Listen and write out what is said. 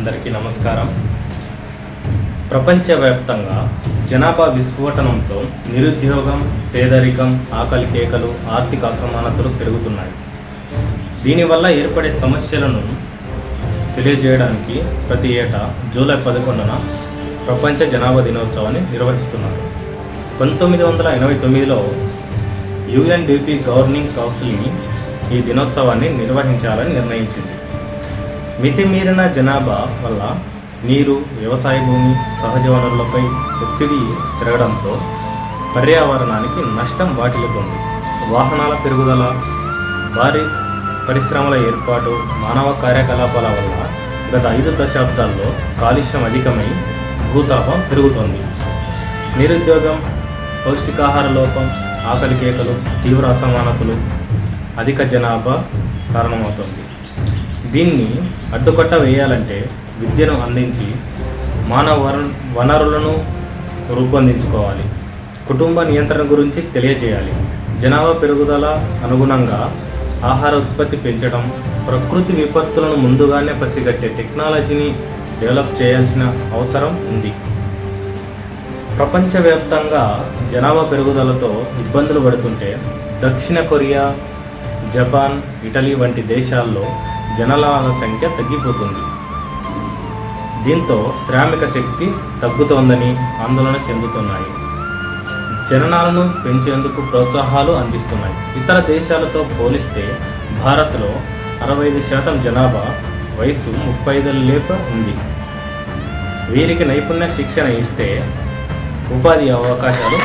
అందరికీ నమస్కారం. ప్రపంచవ్యాప్తంగా జనాభా విస్ఫోటనంతో నిరుద్యోగం, పేదరికం, ఆకలి కేకలు, ఆర్థిక అసమానతలు పెరుగుతున్నాయి. దీనివల్ల ఏర్పడే సమస్యలను తెలియజేయడానికి ప్రతి ఏటా జూలై 11న ప్రపంచ జనాభా దినోత్సవాన్ని నిర్వహిస్తున్నారు. 1989లో యుఎన్డిపి గవర్నింగ్ కౌన్సిల్ ఈ దినోత్సవాన్ని నిర్వహించాలని నిర్ణయించింది. మితిమీరిన జనాభా వల్ల నీరు, వ్యవసాయ భూమి, సహజ వనరులపై ఒత్తిడి పెరగడంతో పర్యావరణానికి నష్టం వాటిల్లుతుంది. వాహనాల పెరుగుదల, భారీ పరిశ్రమల ఏర్పాటు, మానవ కార్యకలాపాల వల్ల గత 5 దశాబ్దాల్లో కాలుష్యం అధికమై భూతాపం పెరుగుతోంది. నిరుద్యోగం, పౌష్టికాహార లోపం, ఆకలి కేకలు, తీవ్ర అసమానతలు, అధిక జనాభా కారణమవుతుంది. దీన్ని అడ్డుకట్ట వేయాలంటే విద్యను అందించి మానవ వనరులను రూపొందించుకోవాలి. కుటుంబ నియంత్రణ గురించి తెలియజేయాలి. జనాభా పెరుగుదల అనుగుణంగా ఆహార ఉత్పత్తి పెంచడం, ప్రకృతి విపత్తులను ముందుగానే పసిగట్టే టెక్నాలజీని డెవలప్ చేయాల్సిన అవసరం ఉంది. ప్రపంచవ్యాప్తంగా జనాభా పెరుగుదలతో ఇబ్బందులు పడుతుంటే దక్షిణ కొరియా, జపాన్, ఇటలీ వంటి దేశాల్లో జనాభాల సంఖ్య తగ్గిపోతుంది. దీంతో శ్రామిక శక్తి తగ్గుతోందని ఆందోళన చెందుతున్నాయి. జననాలను పెంచేందుకు ప్రోత్సాహాలు అందిస్తున్నాయి. ఇతర దేశాలతో పోలిస్తే భారత్లో 65% జనాభా వయసు 35 లోపు ఉంది. వీరికి నైపుణ్య శిక్షణ ఇస్తే ఉపాధి అవకాశాలు